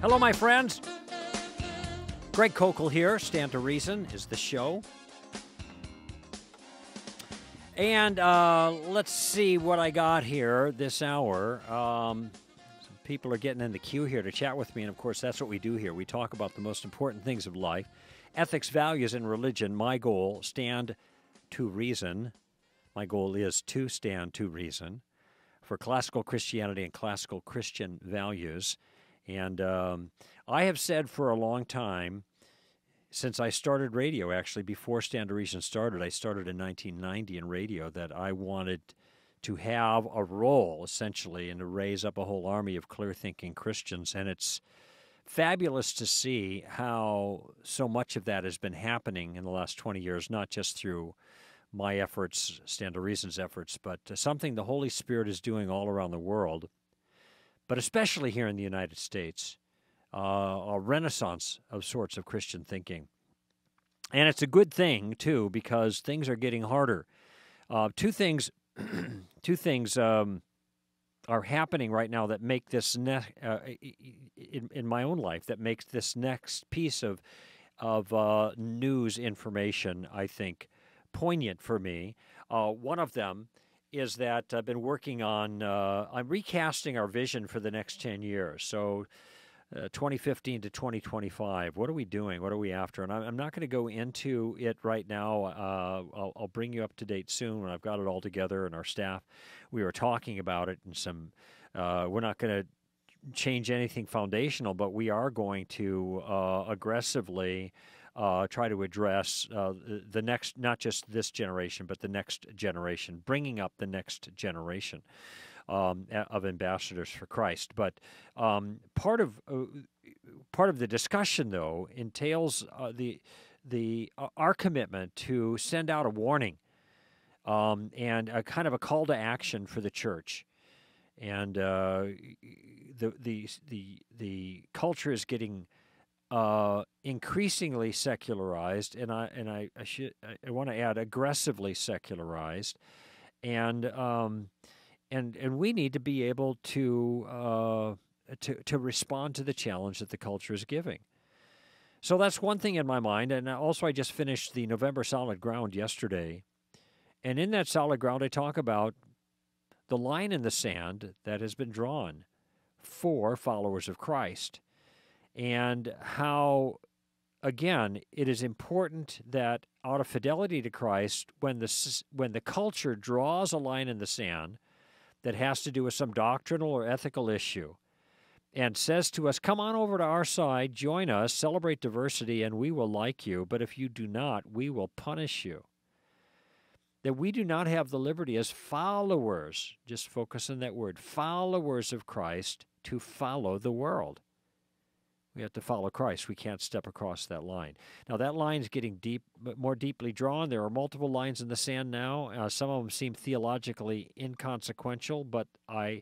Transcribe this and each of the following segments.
Hello, my friends. Greg Koukl here. Stand to Reason is the show. And let's see what I got here this hour. Some people are getting in the queue here to chat with me, and of course, that's what we do here. We talk about the most important things of life, ethics, values, and religion. My goal, stand to reason. My goal is to stand to reason for classical Christianity and classical Christian values. And I have said for a long time, since I started radio, actually, before Stand to Reason started, I started in 1990 in radio, that I wanted to have a role, essentially, and to raise up a whole army of clear-thinking Christians. And it's fabulous to see how so much of that has been happening in the last 20 years, not just through my efforts, Stand to Reason's efforts, but something the Holy Spirit is doing all around the world, but especially here in the United States, a renaissance of sorts of Christian thinking. And it's a good thing, too, because things are getting harder. Two things are happening right now that make this, in my own life, that makes this next piece of news information, I think, poignant for me. One of them is that I've been working on, I'm recasting our vision for the next 10 years. So 2015 to 2025, what are we doing? What are we after? And I'm not going to go into it right now. I'll bring you up to date soon when I've got it all together, and our staff, we were talking about it, and some, we're not going to change anything foundational, but we are going to aggressively try to address the next, not just this generation, but the next generation, bringing up the next generation of ambassadors for Christ. But part of the discussion, though, entails our commitment to send out a warning and a kind of a call to action for the church. And the culture is getting increasingly secularized, and I want to add aggressively secularized, and we need to be able to respond to the challenge that the culture is giving. So that's one thing in my mind, and also I just finished the November Solid Ground yesterday, and in that Solid Ground I talk about the line in the sand that has been drawn for followers of Christ, and how, again, it is important that out of fidelity to Christ, when the culture draws a line in the sand that has to do with some doctrinal or ethical issue and says to us, come on over to our side, join us, celebrate diversity, and we will like you, but if you do not, we will punish you. That we do not have the liberty as followers, just focus on that word, followers of Christ, to follow the world. We have to follow Christ. We can't step across that line. Now, that line is getting more deeply drawn. There are multiple lines in the sand now. Some of them seem theologically inconsequential, but I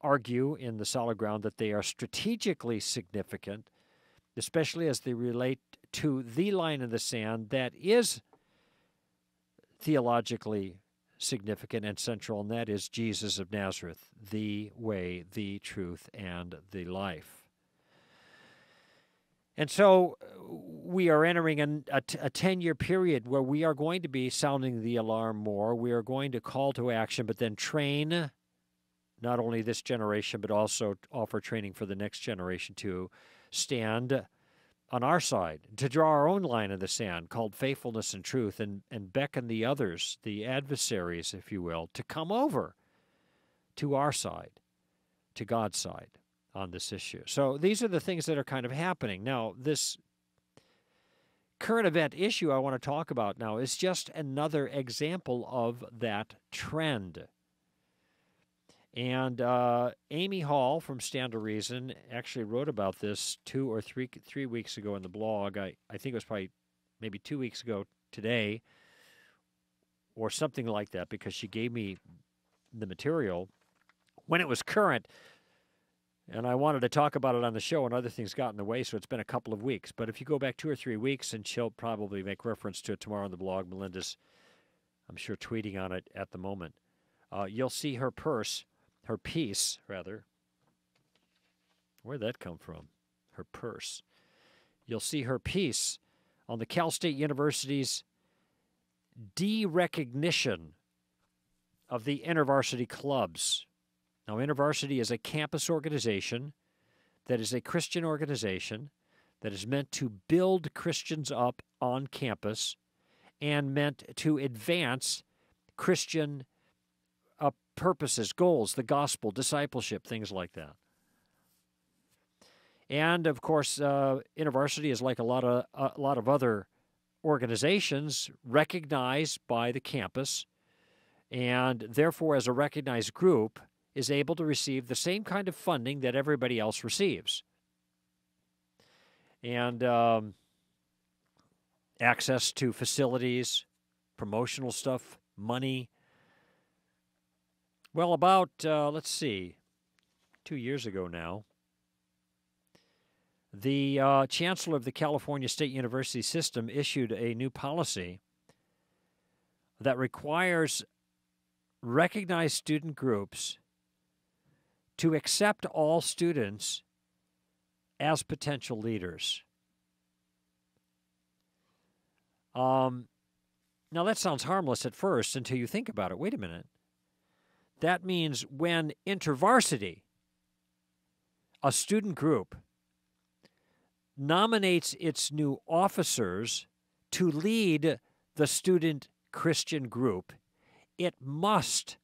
argue in the Solid Ground that they are strategically significant, especially as they relate to the line in the sand that is theologically significant and central, and that is Jesus of Nazareth, the way, the truth, and the life. And so we are entering a 10-year period where we are going to be sounding the alarm more. We are going to call to action, but then train not only this generation, but also offer training for the next generation to stand on our side, to draw our own line in the sand called faithfulness and truth, and beckon the others, the adversaries, if you will, to come over to our side, to God's side on this issue. So these are the things that are kind of happening. Now, this current event issue I want to talk about now is just another example of that trend. And Amy Hall from Stand to Reason actually wrote about this 2 or 3 weeks ago in the blog. I think it was probably maybe 2 weeks ago today or something like that, because she gave me the material when it was current. And I wanted to talk about it on the show, and other things got in the way, so it's been a couple of weeks. But if you go back 2 or 3 weeks, and she'll probably make reference to it tomorrow on the blog, Melinda's, I'm sure, tweeting on it at the moment, you'll see her piece, rather. Where'd that come from? her purse. You'll see her piece on the Cal State University's de-recognition of the InterVarsity clubs. Now, InterVarsity is a campus organization that is a Christian organization that is meant to build Christians up on campus and meant to advance Christian purposes, goals, the gospel, discipleship, things like that. And, of course, InterVarsity is like a lot of other organizations recognized by the campus, and therefore, as a recognized group, is able to receive the same kind of funding that everybody else receives. And access to facilities, promotional stuff, money. Well, about, 2 years ago now, the chancellor of the California State University system issued a new policy that requires recognized student groups to accept all students as potential leaders. Now, that sounds harmless at first until you think about it. Wait a minute. That means when InterVarsity, a student group, nominates its new officers to lead the student Christian group, it must,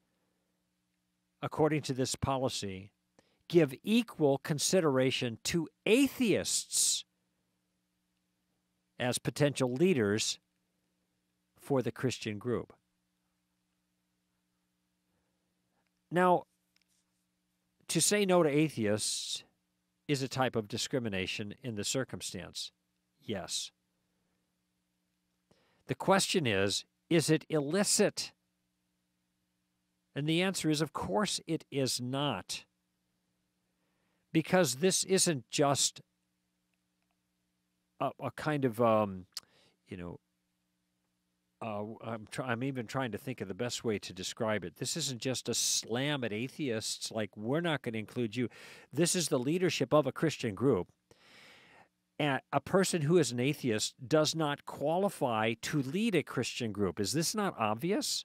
according to this policy, give equal consideration to atheists as potential leaders for the Christian group. Now, to say no to atheists is a type of discrimination in the circumstance. Yes. The question is it illicit? And the answer is, of course, it is not. Because this isn't just a kind of, I'm even trying to think of the best way to describe it. This isn't just a slam at atheists, like, we're not going to include you. This is the leadership of a Christian group. And a person who is an atheist does not qualify to lead a Christian group. Is this not obvious?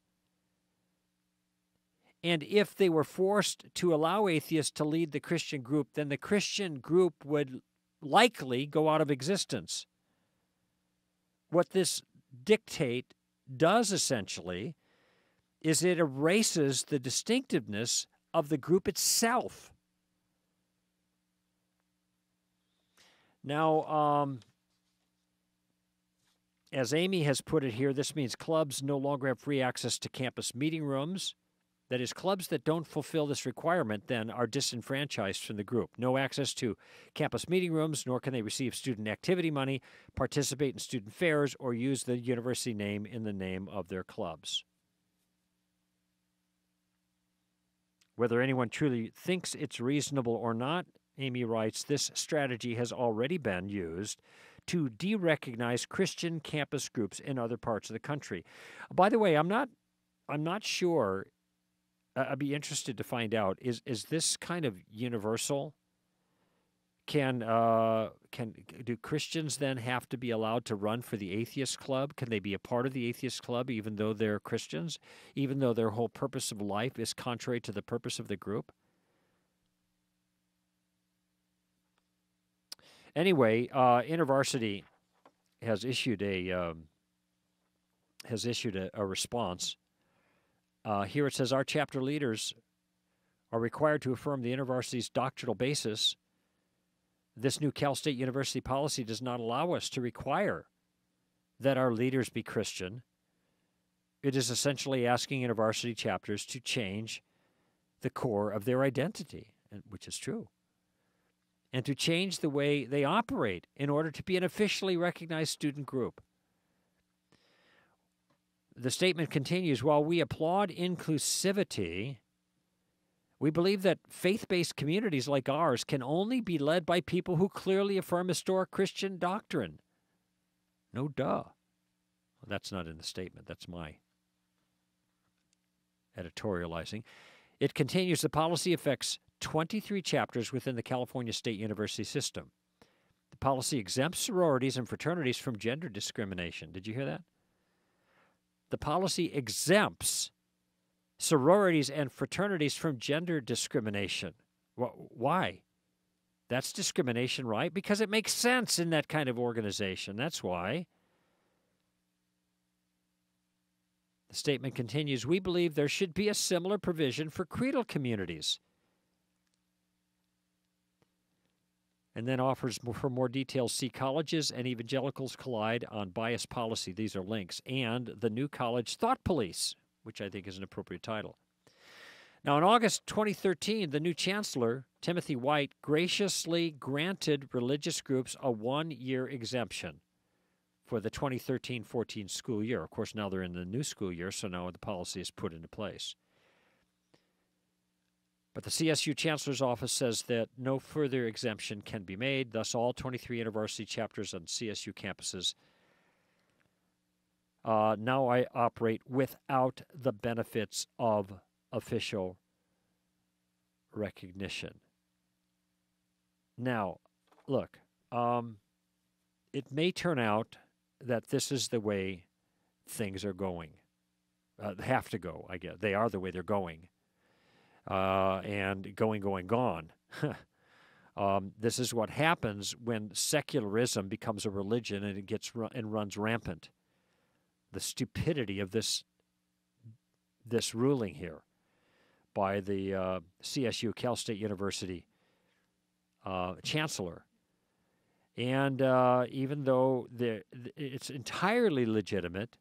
And if they were forced to allow atheists to lead the Christian group, then the Christian group would likely go out of existence. What this dictate does essentially is it erases the distinctiveness of the group itself. Now, as Amy has put it here, this means clubs no longer have free access to campus meeting rooms. That is, clubs that don't fulfill this requirement then are disenfranchised from the group. No access to campus meeting rooms, nor can they receive student activity money, participate in student fairs, or use the university name in the name of their clubs. Whether anyone truly thinks it's reasonable or not, Amy writes, this strategy has already been used to de-recognize Christian campus groups in other parts of the country. By the way, I'm not sure. I'd be interested to find out, is this kind of universal? Do Christians then have to be allowed to run for the atheist club? Can they be a part of the atheist club even though they're Christians, even though their whole purpose of life is contrary to the purpose of the group? Anyway, InterVarsity has issued a response. Here it says, our chapter leaders are required to affirm the InterVarsity's doctrinal basis. This new Cal State University policy does not allow us to require that our leaders be Christian. It is essentially asking InterVarsity chapters to change the core of their identity, which is true, and to change the way they operate in order to be an officially recognized student group. The statement continues, while we applaud inclusivity, we believe that faith-based communities like ours can only be led by people who clearly affirm historic Christian doctrine. No duh. Well, that's not in the statement. That's my editorializing. It continues, the policy affects 23 chapters within the California State University system. policy exempts sororities and fraternities from gender discrimination. Did you hear that? The policy exempts sororities and fraternities from gender discrimination. Why? That's discrimination, right? Because it makes sense in that kind of organization. That's why. The statement continues, we believe there should be a similar provision for creedal communities. And then offers for more details, see Colleges and Evangelicals Collide on Bias Policy. These are links. And the New College Thought Police, which I think is an appropriate title. Now, in August 2013, the new chancellor, Timothy White, graciously granted religious groups a one-year exemption for the 2013-14 school year. Of course, now they're in the new school year, so now the policy is put into place. But the CSU Chancellor's Office says that no further exemption can be made. Thus, all 23 InterVarsity chapters on CSU campuses now I operate without the benefits of official recognition. Now, look, it may turn out that this is the way things are going. They have to go, I guess. They are the way they're going. And gone. This is what happens when secularism becomes a religion and it gets and runs rampant. The stupidity of this ruling here by the CSU, Cal State University chancellor. And even though it's entirely legitimate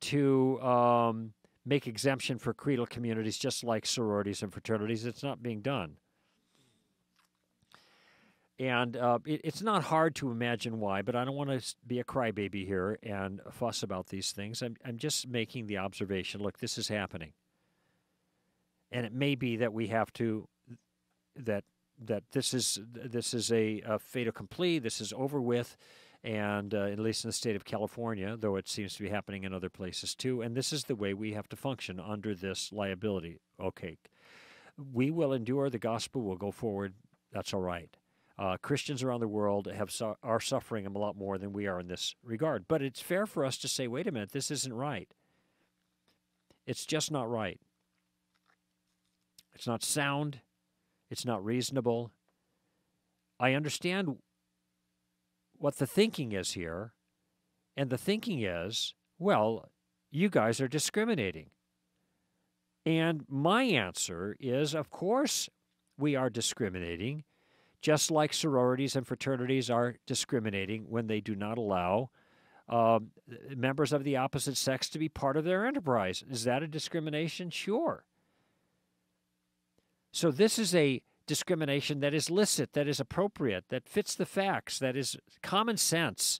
to make exemption for creedal communities just like sororities and fraternities, it's not being done. And it's not hard to imagine why, but I don't want to be a crybaby here and fuss about these things. I'm just making the observation, look, this is happening. And it may be that we have to, that this is a fait accompli, this is over with, and at least in the state of California, though it seems to be happening in other places too, and this is the way we have to function under this liability. Okay, we will endure, the gospel will go forward, that's all right. Christians around the world are suffering a lot more than we are in this regard. But it's fair for us to say, wait a minute, this isn't right. It's just not right. It's not sound. It's not reasonable. I understand what the thinking is here, and the thinking is, well, you guys are discriminating. And my answer is, of course, we are discriminating, just like sororities and fraternities are discriminating when they do not allow members of the opposite sex to be part of their enterprise. Is that a discrimination? Sure. So this is a discrimination that is licit, that is appropriate, that fits the facts, that is common sense.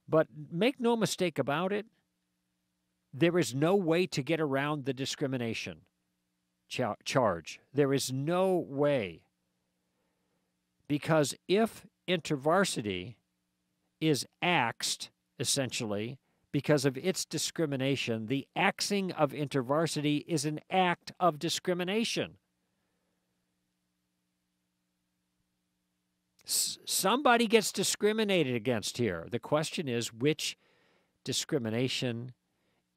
But make no mistake about it, there is no way to get around the discrimination charge. There is no way. Because if InterVarsity is axed, essentially, because of its discrimination, the axing of InterVarsity is an act of discrimination. Somebody gets discriminated against here. The question is, which discrimination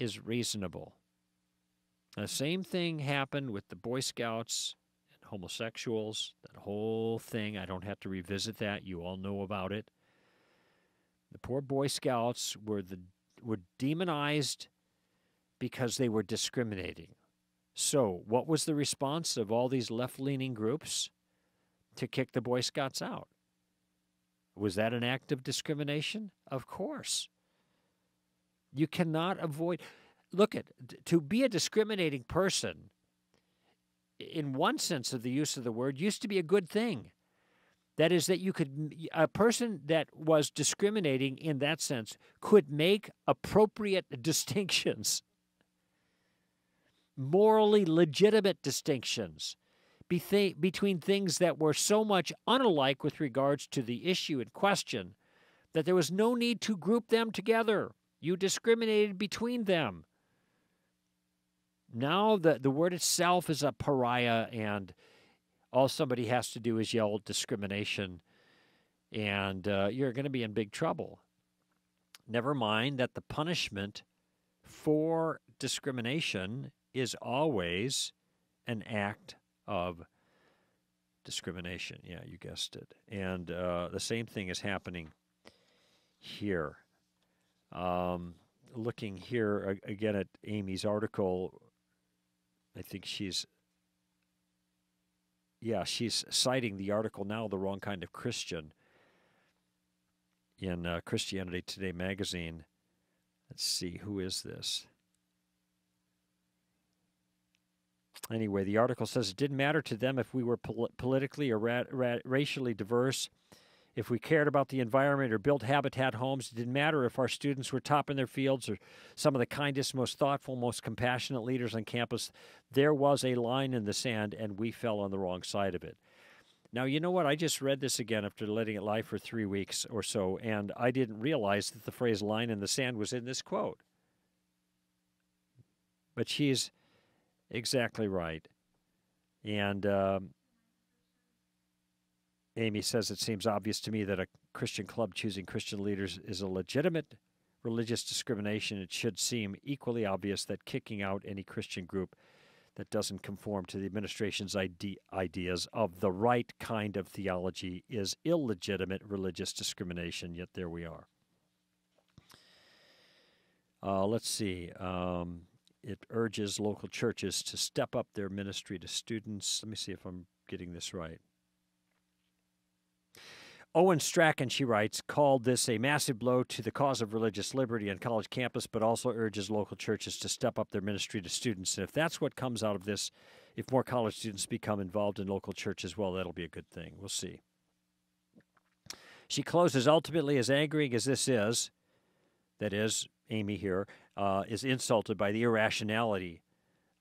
is reasonable? The same thing happened with the Boy Scouts and homosexuals, that whole thing. I don't have to revisit that. You all know about it. The poor Boy Scouts were demonized because they were discriminating. So what was the response of all these left-leaning groups? To kick the Boy Scouts out. Was that an act of discrimination? Of course. You cannot avoid... Look, to be a discriminating person, in one sense of the use of the word, used to be a good thing. That is, that a person that was discriminating in that sense could make appropriate distinctions, morally legitimate distinctions between things that were so much unalike with regards to the issue in question that there was no need to group them together. You discriminated between them. Now the word itself is a pariah, and all somebody has to do is yell discrimination, and you're going to be in big trouble. Never mind that the punishment for discrimination is always an act of discrimination. Yeah, you guessed it. And the same thing is happening here. Looking here again at Amy's article, I think she's citing the article Now the Wrong Kind of Christian in Christianity Today magazine. Let's see, who is this? Anyway, the article says it didn't matter to them if we were politically or racially diverse, if we cared about the environment or built habitat homes. It didn't matter if our students were top in their fields or some of the kindest, most thoughtful, most compassionate leaders on campus. There was a line in the sand, and we fell on the wrong side of it. Now, you know what? I just read this again after letting it lie for 3 weeks or so, and I didn't realize that the phrase line in the sand was in this quote. But she's exactly right. And Amy says, it seems obvious to me that a Christian club choosing Christian leaders is a legitimate religious discrimination. It should seem equally obvious that kicking out any Christian group that doesn't conform to the administration's ideas of the right kind of theology is illegitimate religious discrimination, yet there we are. Let's see. It urges local churches to step up their ministry to students. Let me see if I'm getting this right. Owen Strachan, she writes, called this a massive blow to the cause of religious liberty on college campus, but also urges local churches to step up their ministry to students. And if that's what comes out of this, if more college students become involved in local churches, well, that'll be a good thing. We'll see. She closes, ultimately, as angering as this is, that is, Amy here, is insulted by the irrationality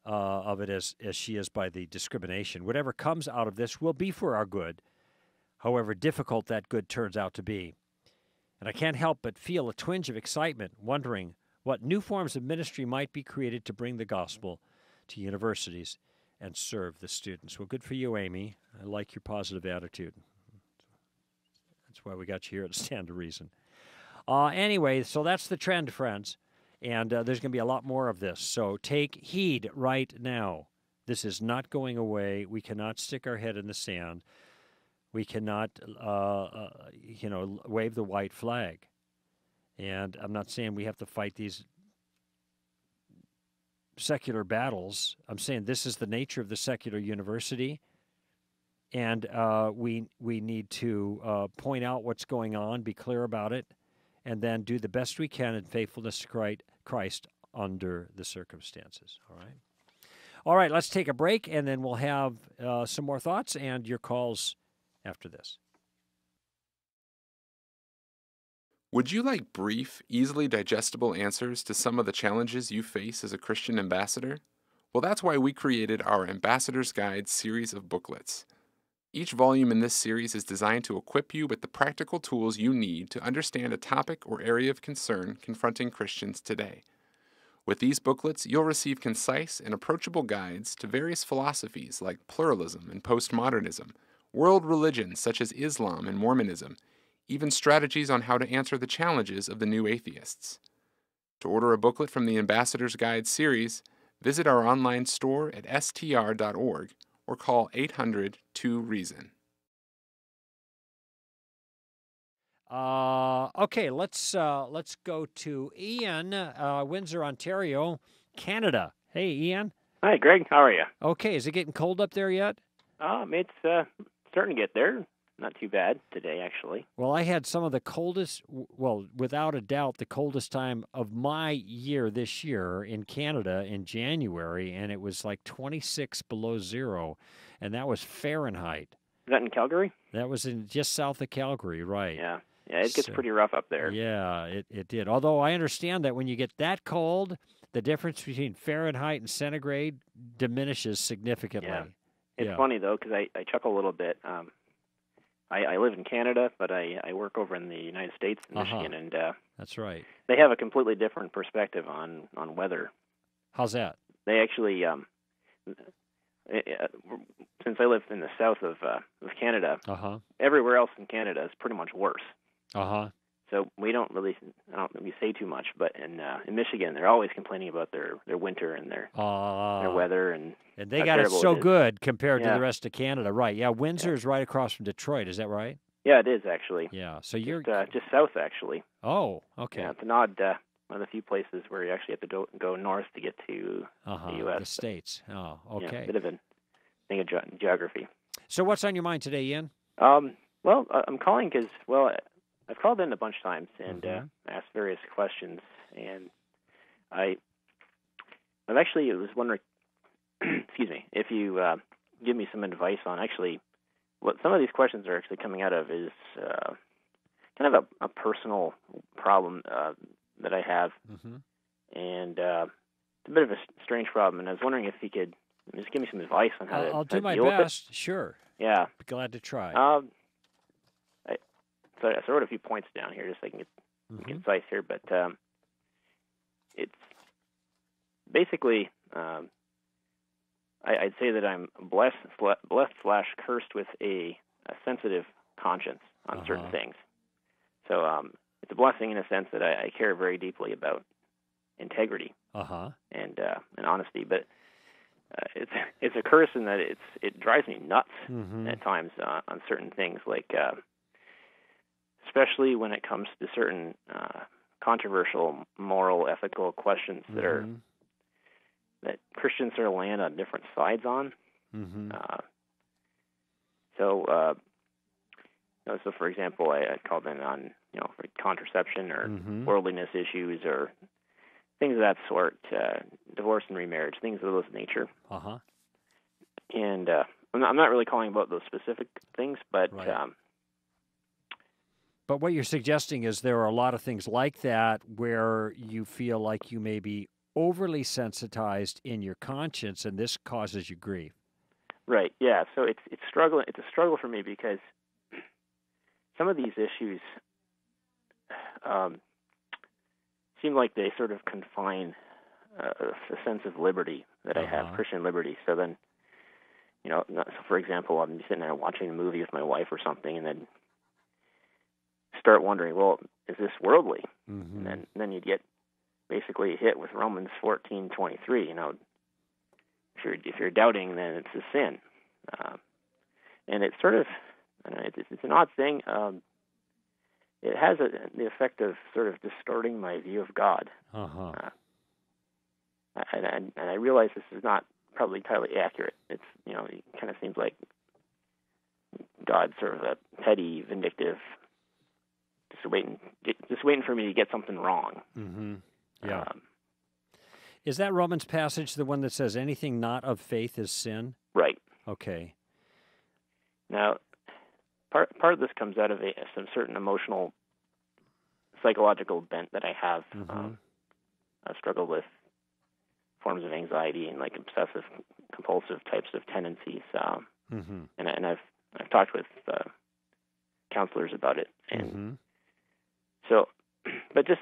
of it as she is by the discrimination. Whatever comes out of this will be for our good, however difficult that good turns out to be. And I can't help but feel a twinge of excitement, wondering what new forms of ministry might be created to bring the gospel to universities and serve the students. Well, good for you, Amy. I like your positive attitude. That's why we got you here at Stand to Reason. Anyway, so that's the trend, friends. And there's going to be a lot more of this. So take heed right now. This is not going away. We cannot stick our head in the sand. We cannot, wave the white flag. And I'm not saying we have to fight these secular battles. I'm saying this is the nature of the secular university. And we need to point out what's going on, be clear about it, and then do the best we can in faithfulness to Christ under the circumstances. All right? All right, let's take a break, and then we'll have some more thoughts and your calls after this. Would you like brief, easily digestible answers to some of the challenges you face as a Christian ambassador? Well, that's why we created our Ambassador's Guide series of booklets. Each volume in this series is designed to equip you with the practical tools you need to understand a topic or area of concern confronting Christians today. With these booklets, you'll receive concise and approachable guides to various philosophies like pluralism and postmodernism, world religions such as Islam and Mormonism, even strategies on how to answer the challenges of the new atheists. To order a booklet from the Ambassador's Guide series, visit our online store at str.org or call 800-2REASON. Okay, let's go to Ian, Windsor, Ontario, Canada. Hey, Ian. Hi, Greg. How are you? Okay, is it getting cold up there yet? It's starting to get there. Not too bad today, actually. Well, I had some of the coldest, well, without a doubt, the coldest time of my year this year in Canada in January, and it was like 26 below zero, and that was Fahrenheit. Is that in Calgary? That was in just south of Calgary, right. Yeah, it gets pretty rough up there. Yeah, it did. Although I understand that when you get that cold, the difference between Fahrenheit and centigrade diminishes significantly. Yeah. It's funny, though, because I chuckle a little bit. I live in Canada, but I work over in the United States, in Michigan, and that's right. They have a completely different perspective on weather. How's that? They actually, since I live in the south of Canada, everywhere else in Canada is pretty much worse. So we don't really, I don't think we say too much, but in Michigan, they're always complaining about their winter and their weather, and they got it so good compared to the rest of Canada, right? Yeah, Windsor is right across from Detroit. Is that right? Yeah, it is actually. Yeah, so you're just south actually. Oh, okay. Yeah, it's an odd one of the few places where you actually have to go north to get to the U.S. The States. Oh, okay. Yeah, a bit of a thing of geography. So what's on your mind today, Ian? Well, I'm calling because, well, I've called in a bunch of times and asked various questions, and I actually was wondering, excuse me, if you give me some advice on actually what some of these questions are actually coming out of is kind of a personal problem that I have, and it's a bit of a strange problem, and I was wondering if you could just give me some advice on how I'll to do my deal best. with it. Sure. Yeah. Be glad to try. So I wrote a few points down here just so I can get concise here, but it's basically I'd say that I'm blessed / cursed with a sensitive conscience on certain things. So it's a blessing in a sense that I care very deeply about integrity and honesty, but it's a curse in that it drives me nuts at times on certain things, like especially when it comes to certain controversial moral, ethical questions that Christians sort of land on different sides on. So for example, I called in on for contraception or worldliness issues or things of that sort, divorce and remarriage, things of those nature. And I'm not really calling about those specific things, but but what you're suggesting is there are a lot of things like that where you feel like you may be overly sensitized in your conscience, and this causes you grief. Right. Yeah. So it's struggling. It's a struggle for me because some of these issues seem like they sort of confine a sense of liberty that I have, Christian liberty. So then, so for example, I'm sitting there watching a movie with my wife or something, and then start wondering, well, is this worldly? And then you'd get basically hit with Romans 14:23. If you're doubting, then it's a sin, and it's sort of it's an odd thing. It has the effect of sort of distorting my view of God, and I realize this is not probably entirely accurate. It's it kind of seems like God's sort of a petty, vindictive, just waiting for me to get something wrong. Yeah. Is that Romans passage the one that says anything not of faith is sin? Right. Okay. Now, part of this comes out of some certain emotional, psychological bent that I have. I've struggled with forms of anxiety and like obsessive-compulsive types of tendencies, and I've talked with counselors about it, and so, but just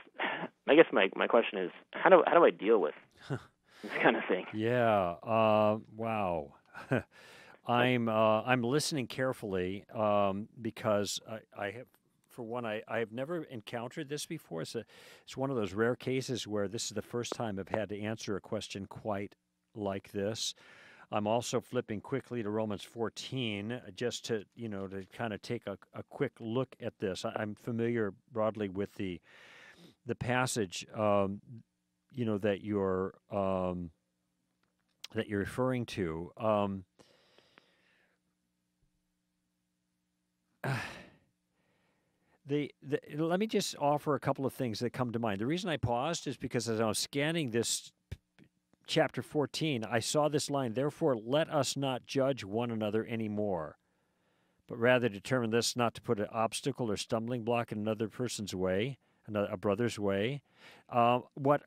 I guess my question is how do I deal with this kind of thing? Yeah. Wow. I'm listening carefully because I have, for one, I have never encountered this before. It's one of those rare cases where this is the first time I've had to answer a question quite like this. I'm also flipping quickly to Romans 14 just to kind of take a quick look at this. I'm familiar broadly with the passage that you're referring to. Let me just offer a couple of things that come to mind. The reason I paused is because as I was scanning this chapter 14, I saw this line, "Therefore let us not judge one another anymore, but rather determine this not to put an obstacle or stumbling block in another person's way, a brother's way." What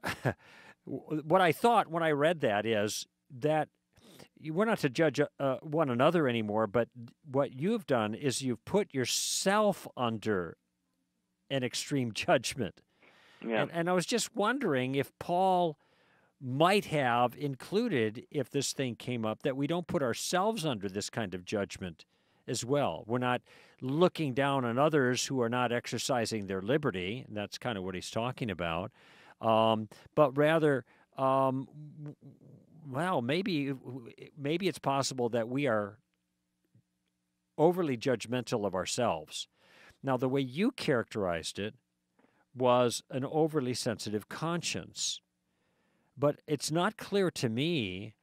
I thought when I read that is that we're not to judge one another anymore, but what you've done is you've put yourself under an extreme judgment. Yeah. And I was just wondering if Paul might have included, if this thing came up, that we don't put ourselves under this kind of judgment as well. We're not looking down on others who are not exercising their liberty, and that's kind of what he's talking about, but rather, well, maybe it's possible that we are overly judgmental of ourselves. Now, the way you characterized it was an overly sensitive conscience. But it's not clear to me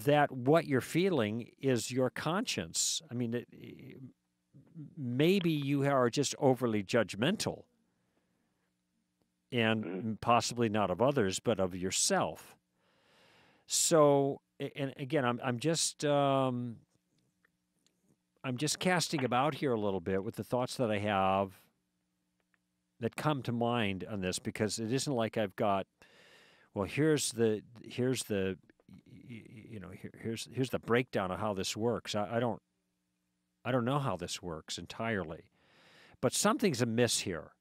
that what you're feeling is your conscience. I mean, maybe you are just overly judgmental, and possibly not of others, but of yourself. So, and again, I'm just casting about here a little bit with the thoughts that I have that come to mind on this, because it isn't like I've got, well, here's the breakdown of how this works. I don't know how this works entirely, but something's amiss here.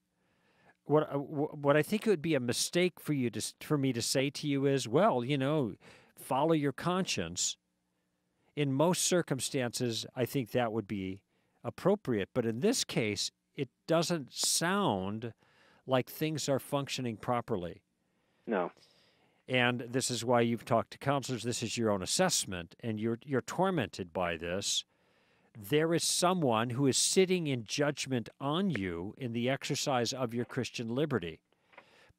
What I think it would be a mistake for me to say to you is, well, follow your conscience. In most circumstances, I think that would be appropriate, but in this case, it doesn't sound like things are functioning properly. No. And this is why you've talked to counselors. This is your own assessment, and you're tormented by this. There is someone who is sitting in judgment on you in the exercise of your Christian liberty.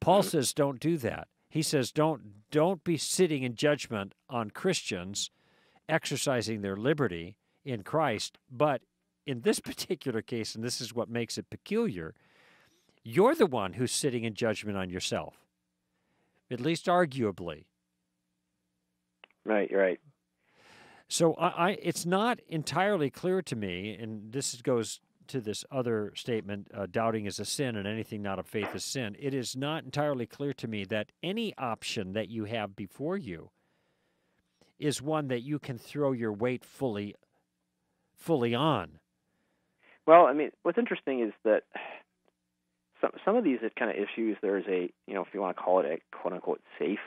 Paul says, don't do that. He says, don't be sitting in judgment on Christians exercising their liberty in Christ. But in this particular case, and this is what makes it peculiar, you're the one who's sitting in judgment on yourself. At least arguably. Right, you're right. So it's not entirely clear to me, and this goes to this other statement, doubting is a sin and anything not of faith is sin. It is not entirely clear to me that any option that you have before you is one that you can throw your weight fully on. Well, I mean, what's interesting is that some of these kind of issues, there's a, if you want to call it a quote-unquote safe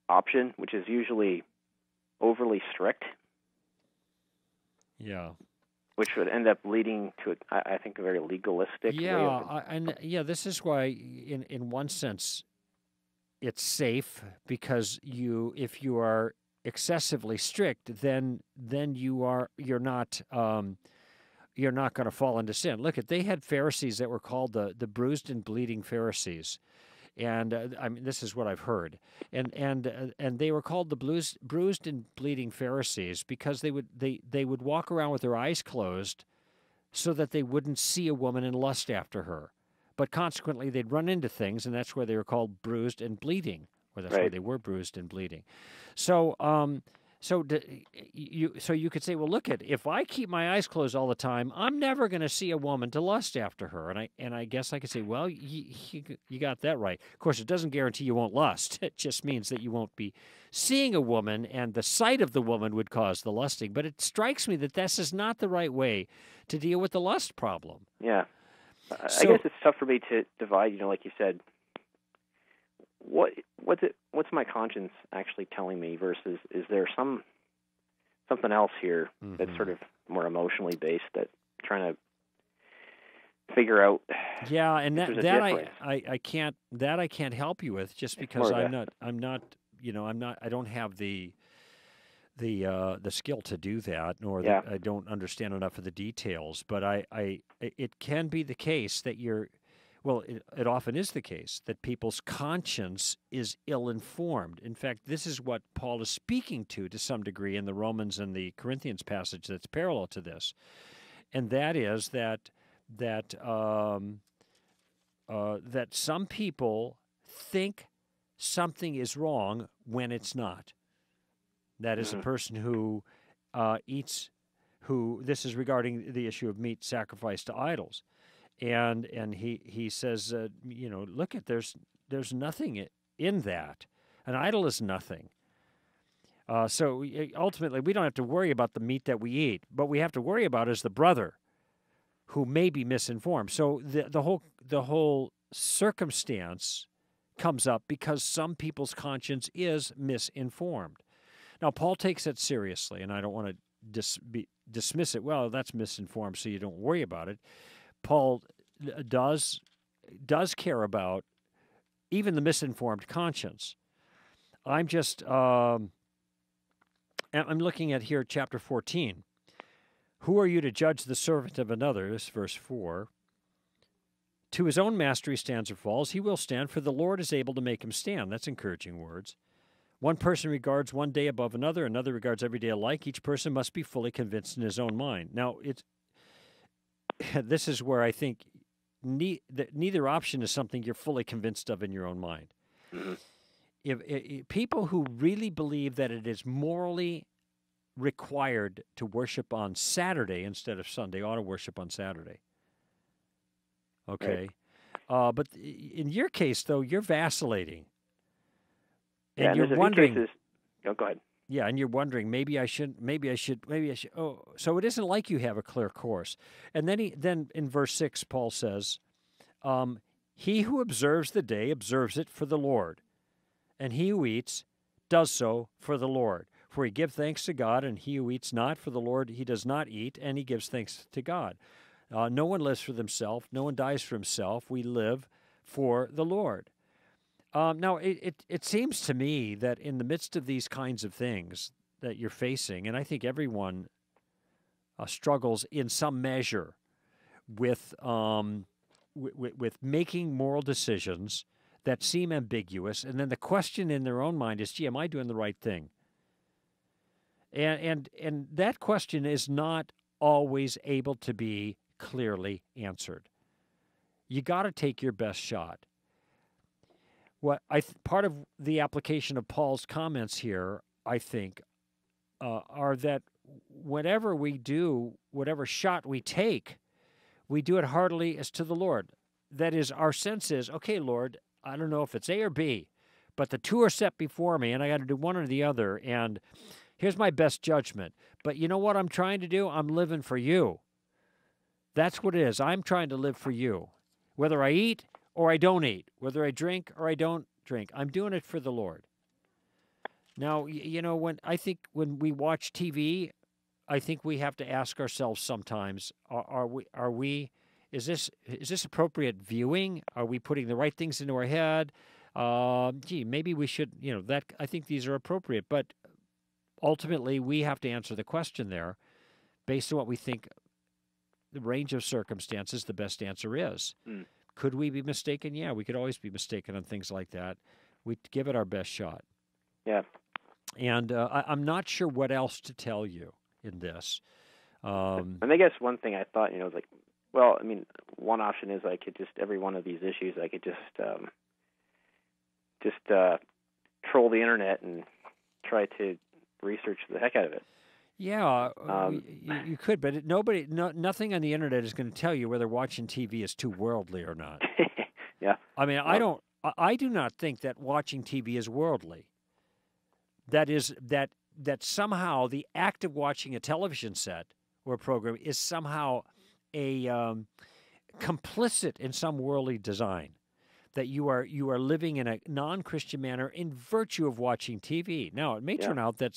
option, which is usually overly strict. Yeah. Which would end up leading to, I think, a very legalistic way of... This is why, in one sense, it's safe, because if you are excessively strict, then you're not going to fall into sin. Look, they had Pharisees that were called the bruised and bleeding Pharisees, and I mean, this is what I've heard, and they were called the bruised and bleeding Pharisees because they would walk around with their eyes closed, so that they wouldn't see a woman and lust after her, but consequently they'd run into things, and that's why they were called bruised and bleeding, or that's why they were bruised and bleeding. So you could say, well, look, if I keep my eyes closed all the time, I'm never going to see a woman to lust after her. And I guess I could say, well, you got that right. Of course, it doesn't guarantee you won't lust. It just means that you won't be seeing a woman, and the sight of the woman would cause the lusting. But it strikes me that this is not the right way to deal with the lust problem. Yeah. I guess it's tough for me to divide, like you said, what's my conscience actually telling me versus is there something else here that's sort of more emotionally based, that trying to figure out. Yeah, and I can't help you with, just because I don't have the skill to do that, nor I don't understand enough of the details. But it can be the case that it often is the case that people's conscience is ill-informed. In fact, this is what Paul is speaking to some degree in the Romans and the Corinthians passage that's parallel to this, and that is that some people think something is wrong when it's not. That is a person who this is regarding the issue of meat sacrificed to idols. And he says, look, there's nothing in that. An idol is nothing. So ultimately, we don't have to worry about the meat that we eat. What we have to worry about is the brother who may be misinformed. So the whole circumstance comes up because some people's conscience is misinformed. Now, Paul takes it seriously, and I don't want to dismiss it. Well, that's misinformed, so you don't worry about it. Paul does care about even the misinformed conscience. I'm looking at here, chapter 14. Who are you to judge the servant of another? This is verse 4. To his own master he stands or falls. He will stand, for the Lord is able to make him stand. That's encouraging words. One person regards one day above another. Another regards every day alike. Each person must be fully convinced in his own mind. Now, this is where I think neither option is something you're fully convinced of in your own mind. Mm-hmm. If people who really believe that it is morally required to worship on Saturday instead of Sunday ought to worship on Saturday. Okay. Right. But in your case, though, you're vacillating. And you're wondering. Cases, go ahead. Yeah, and you're wondering, maybe I should. Oh, so it isn't like you have a clear course. And then in verse 6, Paul says, he who observes the day observes it for the Lord, and he who eats does so for the Lord. For he gives thanks to God, and he who eats not for the Lord, he does not eat, and he gives thanks to God. No one lives for themselves. No one dies for himself. We live for the Lord. Now, it seems to me that in the midst of these kinds of things that you're facing, and I think everyone struggles in some measure with making moral decisions that seem ambiguous, and then the question in their own mind is, gee, am I doing the right thing? And that question is not always able to be clearly answered. You got to take your best shot. Part of the application of Paul's comments here, I think, are that whatever we do, whatever shot we take, we do it heartily as to the Lord. That is, our sense is, okay, Lord, I don't know if it's A or B, but the two are set before me, and I got to do one or the other, and here's my best judgment. But you know what I'm trying to do? I'm living for you. That's what it is. I'm trying to live for you. Whether I eat or I don't eat, whether I drink or I don't drink, I'm doing it for the Lord. Now, when we watch TV, I think we have to ask ourselves sometimes, is this appropriate viewing? Are we putting the right things into our head? Maybe we should, I think these are appropriate, but ultimately we have to answer the question there based on what we think the range of circumstances the best answer is. Mm. Could we be mistaken? Yeah, we could always be mistaken on things like that. We give it our best shot. Yeah. And I'm not sure what else to tell you in this. And I guess one thing I thought, was like, well, I mean, one option is I could just, every one of these issues, I could just troll the internet and try to research the heck out of it. Yeah, you could, but nothing on the internet is going to tell you whether watching TV is too worldly or not. Yeah. I mean, I do not think that watching TV is worldly. That is, that somehow the act of watching a television set or a program is somehow a complicit in some worldly design. That you are living in a non-Christian manner in virtue of watching TV. Now, it may turn out that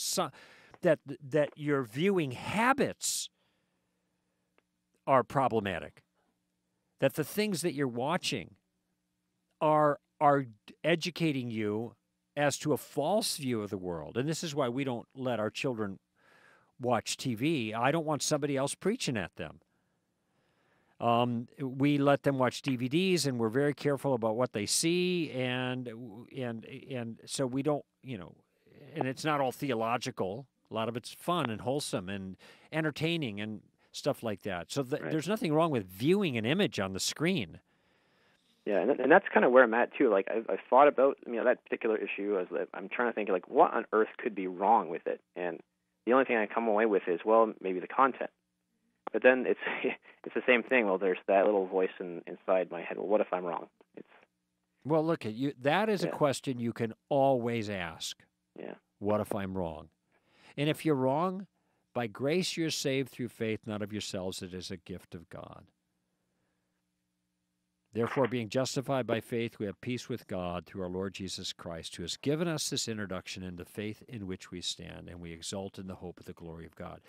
that your viewing habits are problematic. That the things that you're watching are educating you as to a false view of the world. And this is why we don't let our children watch TV. I don't want somebody else preaching at them. We let them watch DVDs, and we're very careful about what they see, and so we don't, and it's not all theological. A lot of it's fun and wholesome and entertaining and stuff like that. So right. There's nothing wrong with viewing an image on the screen. Yeah, and that's kind of where I'm at too. Like I've thought about that particular issue. I'm trying to think like what on earth could be wrong with it, and the only thing I come away with is maybe the content. But then it's the same thing. Well, there's that little voice inside my head. Well, what if I'm wrong? Well, look at you. That is a question you can always ask. Yeah. What if I'm wrong? And if you're wrong, by grace you're saved through faith, not of yourselves. It is a gift of God. Therefore, being justified by faith, we have peace with God through our Lord Jesus Christ, who has given us this introduction into faith in which we stand, and we exult in the hope of the glory of God.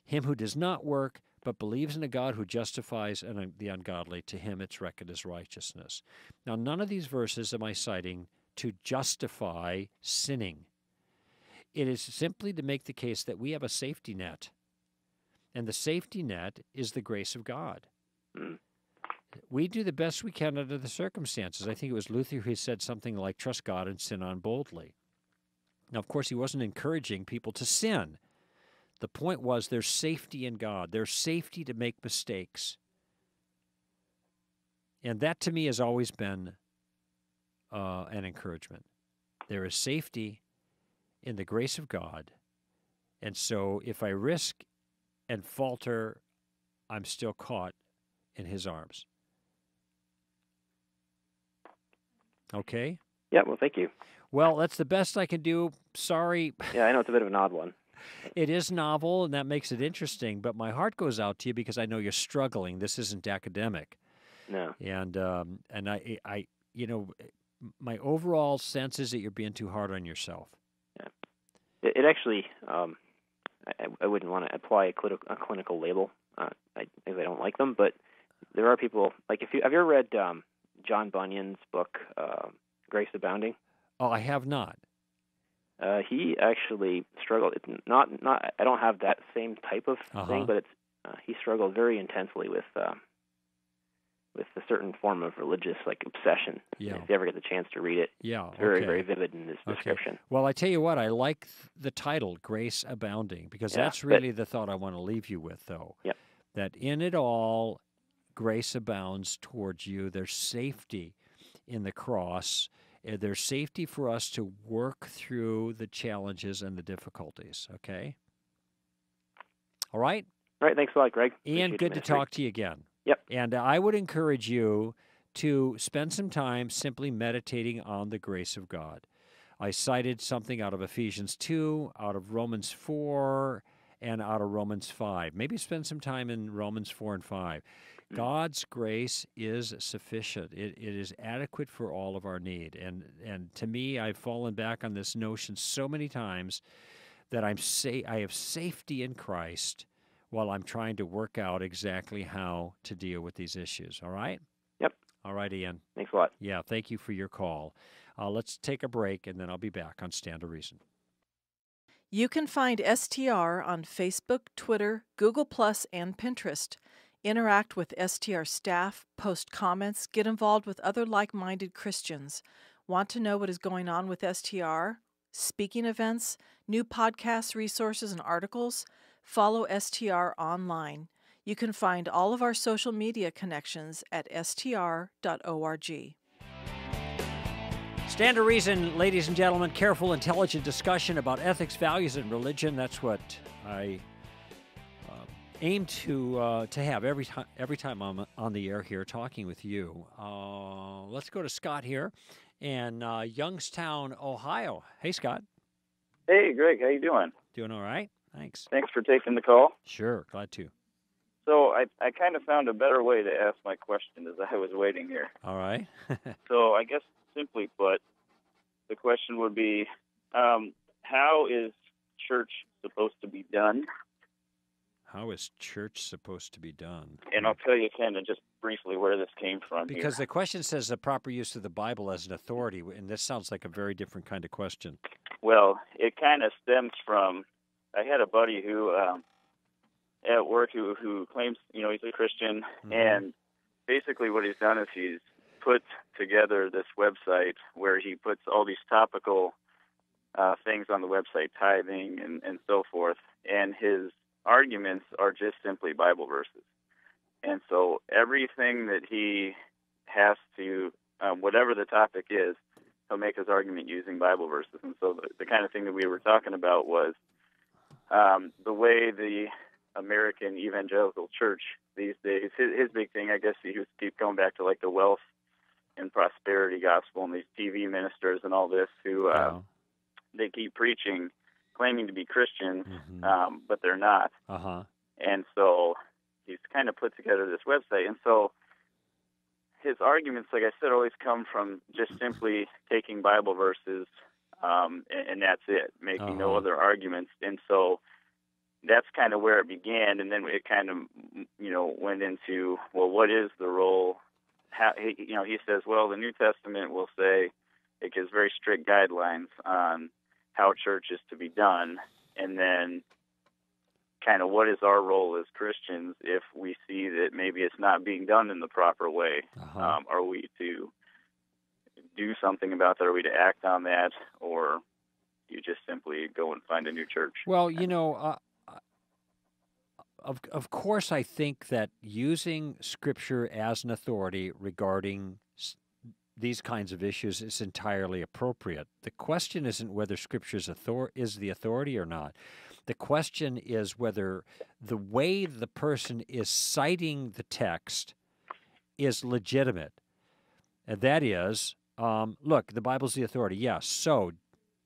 Him who does not work, but believes in a God who justifies the ungodly, to him it's reckoned as righteousness. Now, none of these verses am I citing to justify sinning. It is simply to make the case that we have a safety net, and the safety net is the grace of God. We do the best we can under the circumstances. I think it was Luther who said something like, trust God and sin on boldly. Now, of course, he wasn't encouraging people to sin. The point was there's safety in God. There's safety to make mistakes. And that, to me, has always been an encouragement. There is safety in the grace of God. And so if I risk and falter, I'm still caught in his arms. Okay? Yeah, well, thank you. Well, that's the best I can do. Sorry. Yeah, I know it's a bit of an odd one. It is novel, and that makes it interesting, but my heart goes out to you because I know you're struggling. This isn't academic. No. And I my overall sense is that you're being too hard on yourself. Yeah. It actually, I wouldn't want to apply a clinical label. I don't like them, but there are people, like have you ever read John Bunyan's book, Grace Abounding? Oh, I have not. He actually struggled. It's not. I don't have that same type of thing, but it's he struggled very intensely with a certain form of religious obsession. Yeah. If you ever get the chance to read it, it's very very vivid in his description. Well, I tell you what, I like the title Grace Abounding because that's really the thought I want to leave you with, though. Yeah. That in it all, grace abounds towards you. There's safety in the cross. There's safety for us to work through the challenges and the difficulties, okay? All right? All right, thanks a lot, Greg. Ian, good to talk to you again. Yep. And I would encourage you to spend some time simply meditating on the grace of God. I cited something out of Ephesians 2, out of Romans 4, and out of Romans 5. Maybe spend some time in Romans 4 and 5. God's grace is sufficient. It is adequate for all of our need. And to me, I've fallen back on this notion so many times that I have safety in Christ while I'm trying to work out exactly how to deal with these issues. All right? Yep. All right, Ian. Thanks a lot. Yeah, thank you for your call. Let's take a break, and then I'll be back on Stand to Reason. You can find STR on Facebook, Twitter, Google+, and Pinterest. Interact with STR staff, post comments, get involved with other like-minded Christians. Want to know what is going on with STR? Speaking events, new podcasts, resources, and articles? Follow STR online. You can find all of our social media connections at str.org. Stand to Reason, ladies and gentlemen, careful, intelligent discussion about ethics, values, and religion. That's what I aim to have every time I'm on the air here talking with you. Let's go to Scott here in Youngstown, Ohio. Hey, Scott. Hey, Greg. How you doing? Doing all right. Thanks. Thanks for taking the call. Sure. Glad to. So I kind of found a better way to ask my question as I was waiting here. All right. So I guess simply put, the question would be, how is church supposed to be done? How is church supposed to be done? And I'll tell you kind of just briefly where this came from. Because the question says the proper use of the Bible as an authority, and this sounds like a very different kind of question. Well, it kind of stems from, I had a buddy who, at work who claims, he's a Christian, and basically what he's done is he's put together this website where he puts all these topical things on the website, tithing and so forth, and his arguments are just simply Bible verses. And so everything that he has to, whatever the topic is, he'll make his argument using Bible verses. And so the kind of thing that we were talking about was the way the American evangelical church these days, his big thing, I guess, he was keep going back to like the wealth and prosperity gospel and these TV ministers and all this who they keep preaching, claiming to be Christians, but they're not. And so he's kind of put together this website. And so his arguments, like I said, always come from just simply taking Bible verses, and that's it, making no other arguments. And so that's kind of where it began, and then it kind of, went into, well, what is the role? How, he says, well, the New Testament will say it gives very strict guidelines on how church is to be done, and then kind of what is our role as Christians if we see that maybe it's not being done in the proper way? Are we to do something about that? Are we to act on that? Or you just simply go and find a new church? Well, of course, I think that using Scripture as an authority regarding these kinds of issues is entirely appropriate. The question isn't whether Scripture is the authority or not. The question is whether the way the person is citing the text is legitimate. And that is, look, the Bible's the authority. Yes, so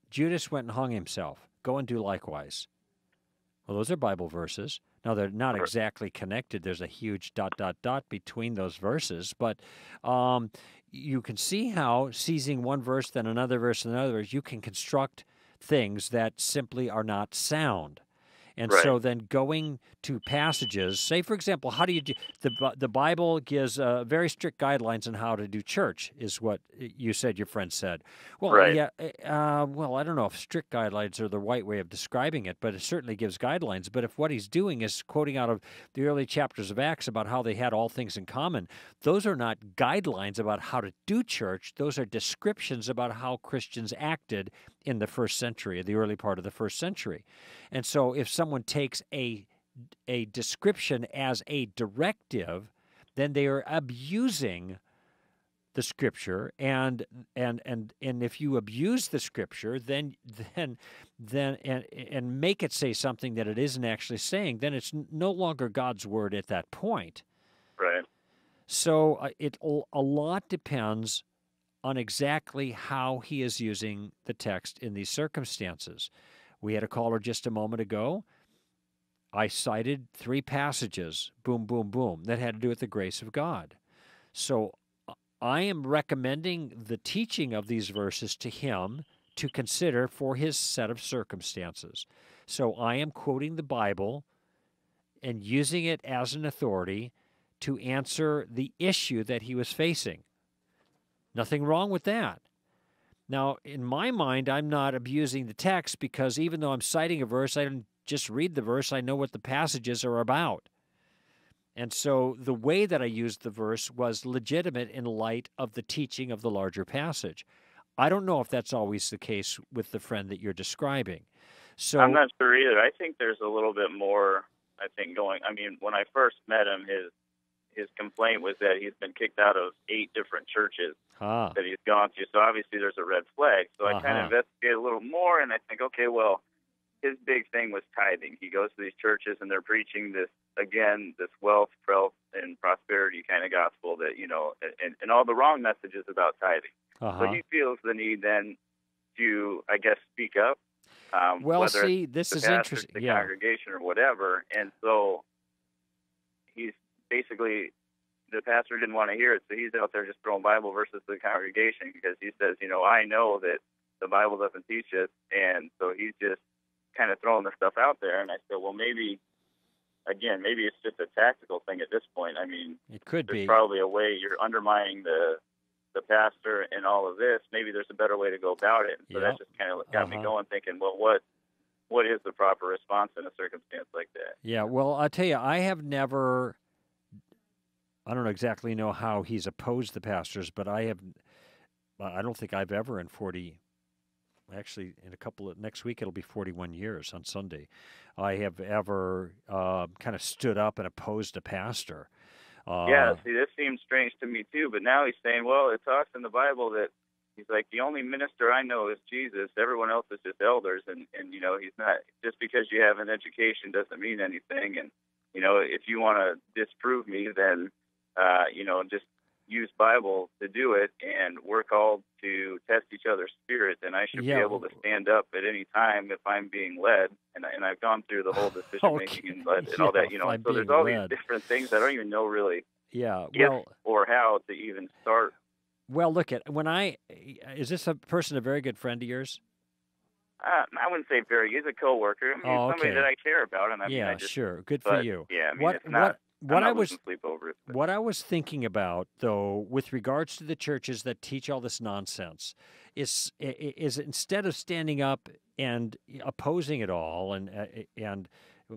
Judas went and hung himself. Go and do likewise. Well, those are Bible verses. Now, they're not exactly connected. There's a huge ... between those verses. But you can see how seizing one verse, then another verse, and another verse, you can construct things that simply are not sound. And so then going to passages, say, for example, how do you do, the Bible gives very strict guidelines on how to do church, is what you said your friend said. Well, well, I don't know if strict guidelines are the right way of describing it, but it certainly gives guidelines. But if what he's doing is quoting out of the early chapters of Acts about how they had all things in common, those are not guidelines about how to do church. Those are descriptions about how Christians acted in the first century, the early part of the first century. And so if someone takes a description as a directive, then they are abusing the Scripture, and if you abuse the Scripture, then make it say something that it isn't actually saying, then it's no longer God's word at that point. Right. So a lot depends on exactly how he is using the text in these circumstances. We had a caller just a moment ago. I cited 3 passages, boom, boom, boom, that had to do with the grace of God. So I am recommending the teaching of these verses to him to consider for his set of circumstances. So I am quoting the Bible and using it as an authority to answer the issue that he was facing. Nothing wrong with that. Now, in my mind, I'm not abusing the text because even though I'm citing a verse, I didn't just read the verse, I know what the passages are about. And so the way that I used the verse was legitimate in light of the teaching of the larger passage. I don't know if that's always the case with the friend that you're describing. So I'm not sure either. I think there's a little bit more, going. I mean, when I first met him, his complaint was that he's been kicked out of 8 different churches that he's gone to. So obviously there's a red flag. So I kind of investigated a little more, and I think, okay, well, his big thing was tithing. He goes to these churches, and they're preaching this wealth, and prosperity kind of gospel that, and all the wrong messages about tithing. So he feels the need then to, I guess, speak up. Well, whether see, it's this the is pastor, interesting. the congregation, or whatever. And so he's basically, the pastor didn't want to hear it, so he's out there just throwing Bible verses to the congregation because he says, I know that the Bible doesn't teach it, and so he's just kind of throwing the stuff out there. And I said, well, maybe it's just a tactical thing at this point. I mean, it could there's be probably a way you're undermining the pastor and all of this. Maybe there's a better way to go about it. And so that just kind of got me going, thinking, well, what is the proper response in a circumstance like that? Yeah, well, I'll tell you, I don't exactly know how he's opposed the pastors, but I don't think I've ever in 40, actually in next week it'll be 41 years on Sunday, I have ever kind of stood up and opposed a pastor. See, this seems strange to me too, but now he's saying, well, it talks in the Bible that he's like, the only minister I know is Jesus. Everyone else is just elders, and he's not, just because you have an education doesn't mean anything. And, if you want to disprove me, then, just use Bible to do it, and we're called to test each other's spirits, and I should be able to stand up at any time if I'm being led, and I've gone through the whole decision-making and all that, so there's all these different things I don't even know really Yeah. if Well, or how to even start. well, look at is this a person a very good friend of yours? I wouldn't say very. He's a coworker. I mean, he's Oh, somebody that okay. I care about, and I mean, Yeah, I just. sure. Good for But you. yeah, I mean, What it's not. I'm what I not was losing sleep over it. But. what I was thinking about, though, with regards to the churches that teach all this nonsense, is instead of standing up and opposing it all, and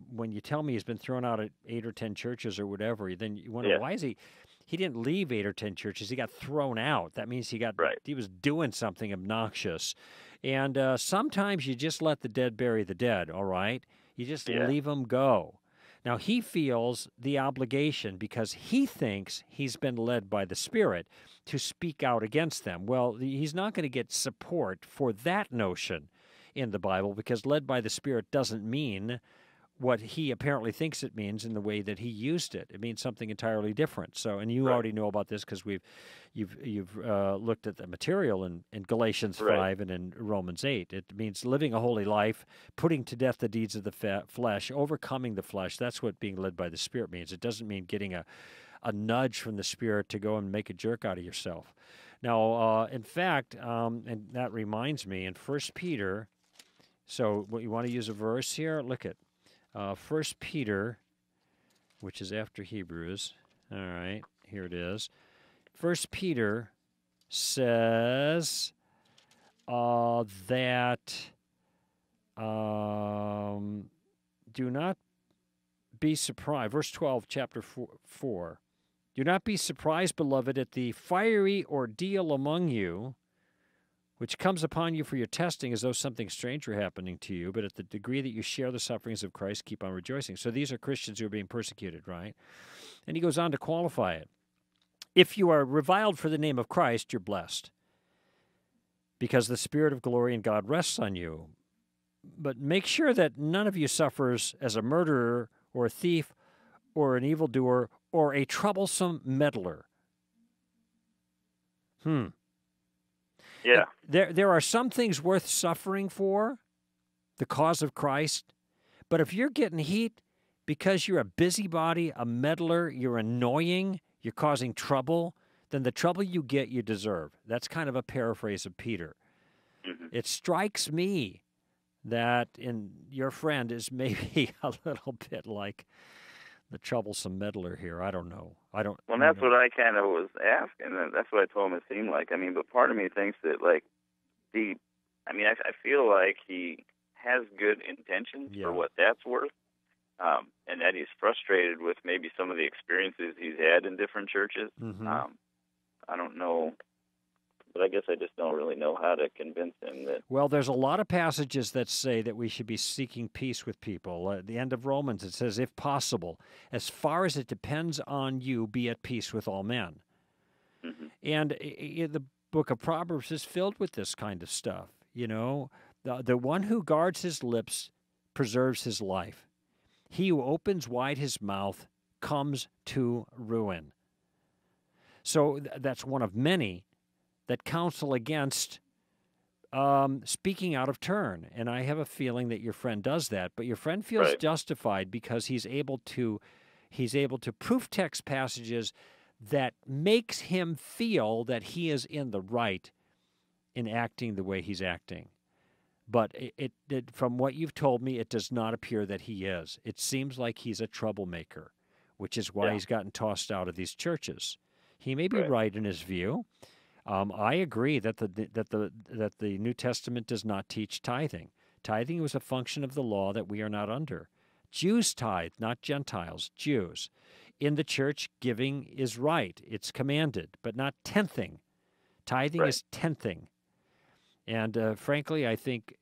when you tell me he's been thrown out at 8 or 10 churches or whatever, then you wonder Yeah. why is he. He didn't leave 8 or 10 churches. He got thrown out. That means Right. he was doing something obnoxious. And sometimes you just let the dead bury the dead, all right? You just Yeah. leave them go. Now, he feels the obligation because he thinks he's been led by the Spirit to speak out against them. Well, he's not going to get support for that notion in the Bible because led by the Spirit doesn't mean what he apparently thinks it means in the way that he used it. It means something entirely different. So, and you Right. already know about this because you've looked at the material in Galatians Right. 5 and in Romans 8. It means living a holy life, putting to death the deeds of the flesh, overcoming the flesh. That's what being led by the Spirit means. It doesn't mean getting a nudge from the Spirit to go and make a jerk out of yourself. Now, in fact, and that reminds me, in 1 Peter, so what you want to use a verse here? Look at 1 Peter, which is after Hebrews. All right, here it is. 1 Peter says that do not be surprised. Verse 12, chapter 4. Do not be surprised, beloved, at the fiery ordeal among you, which comes upon you for your testing as though something strange were happening to you, but at the degree that you share the sufferings of Christ, keep on rejoicing. So these are Christians who are being persecuted, right? And he goes on to qualify it. If you are reviled for the name of Christ, you're blessed, because the Spirit of glory and God rests on you. But make sure that none of you suffers as a murderer or a thief or an evildoer or a troublesome meddler. Yeah. There are some things worth suffering for, the cause of Christ. But if you're getting heat because you're a busybody, a meddler, you're annoying, you're causing trouble, then the trouble you get, you deserve. That's kind of a paraphrase of Peter. Mm-hmm. It strikes me that your friend is maybe a little bit like the troublesome meddler here. I don't know. Well, that's what I kind of was asking, and that's what I told him it seemed like. I mean, but part of me thinks that, like, I feel like he has good intentions for what that's worth, and that he's frustrated with maybe some of the experiences he's had in different churches. Mm-hmm. I don't know, but I guess I just don't really know how to convince him that. Well, there's a lot of passages that say that we should be seeking peace with people. At the end of Romans, it says, if possible, as far as it depends on you, be at peace with all men. Mm-hmm. And the book of Proverbs is filled with this kind of stuff. You know, the one who guards his lips preserves his life. He who opens wide his mouth comes to ruin. So that's one of many that counsel against speaking out of turn. And I have a feeling that your friend does that, but your friend feels justified because he's able to proof text passages that makes him feel that he is in the right in acting the way he's acting. But from what you've told me, it does not appear that he is. It seems like he's a troublemaker, which is why he's gotten tossed out of these churches. He may be right in his view. I agree that the New Testament does not teach tithing. Tithing was a function of the law that we are not under. Jews tithe, not Gentiles, Jews. In the church, giving is right. It's commanded, but not tenthing. Tithing is tenthing. And frankly, I think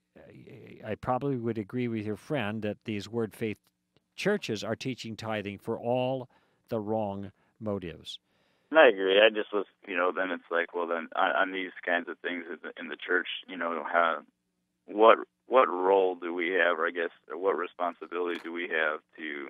I probably would agree with your friend that these Word Faith churches are teaching tithing for all the wrong motives. And I agree. I just was, then it's like, well, then on these kinds of things in the church, what role do we have, or I guess, or what responsibility do we have to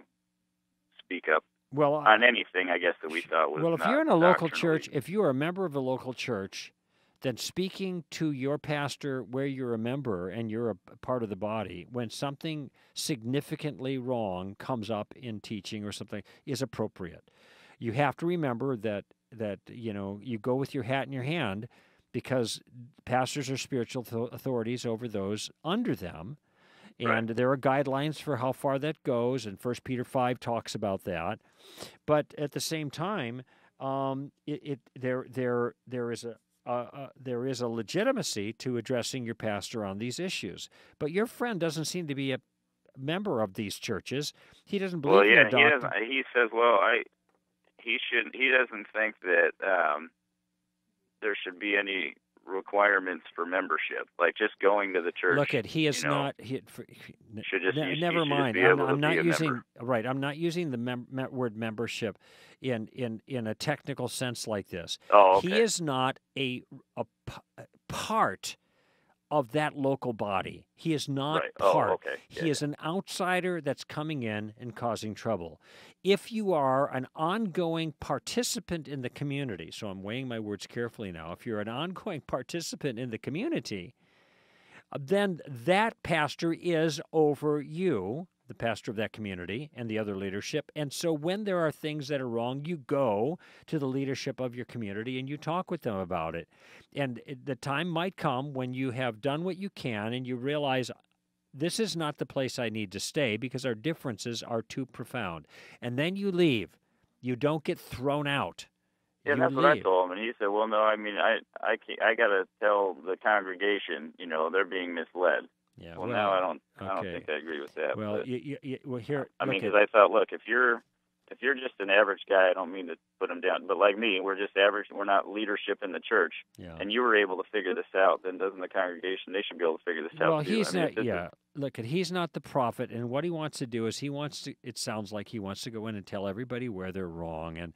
speak up on anything, I guess, that we thought was if you're in a local church, if you are a member of a local church, then speaking to your pastor where you're a member and you're a part of the body, when something significantly wrong comes up in teaching or something, is appropriate. you have to remember that you go with your hat in your hand, because pastors are spiritual authorities over those under them. And there are guidelines for how far that goes, and 1 Peter 5 talks about that. But at the same time, there is a legitimacy to addressing your pastor on these issues. But your friend doesn't seem to be a member of these churches. He doesn't believe in their doctrine. He says, he doesn't think that there should be any requirements for membership, like just going to the church. Look, he is not. Never mind. I'm not using the word membership in a technical sense like this. Oh, okay. He is not a part of that local body. He is not part. Oh, okay. He is an outsider that's coming in and causing trouble. If you are an ongoing participant in the community, so I'm weighing my words carefully now, if you're an ongoing participant in the community, then that pastor is over you, the pastor of that community, and the other leadership. And so when there are things that are wrong, you go to the leadership of your community and you talk with them about it. And the time might come when you have done what you can and you realize, this is not the place I need to stay because our differences are too profound. And then you leave. You don't get thrown out. Yeah, that's what I told him. And he said, well, no, I mean, I got to tell the congregation, they're being misled. Yeah. Well, now I don't think I agree with that. Well, here. I mean, because I thought, look, if you're just an average guy, I don't mean to put him down, but like me, we're just average. We're not leadership in the church. Yeah. And you were able to figure this out. Then doesn't the congregation? They should be able to figure this out. Well, too. he's not. Yeah. Look, he's not the prophet, and what he wants to do is it sounds like he wants to go in and tell everybody where they're wrong and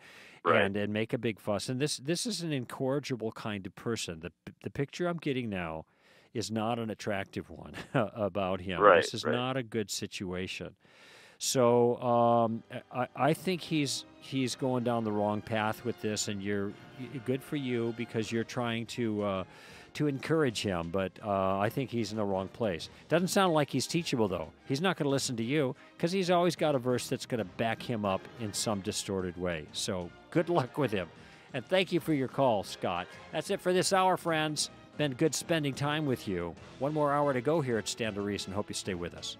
make a big fuss. And this is an incorrigible kind of person. The picture I'm getting now is not an attractive one about him. This is not a good situation. So I think he's going down the wrong path with this, and you're good for you because you're trying to encourage him, but I think he's in the wrong place. Doesn't sound like he's teachable, though. He's not going to listen to you because he's always got a verse that's going to back him up in some distorted way. So good luck with him. And thank you for your call, Scott. That's it for this hour, friends. Been good spending time with you. One more hour to go here at Stand to Reason. Hope you stay with us.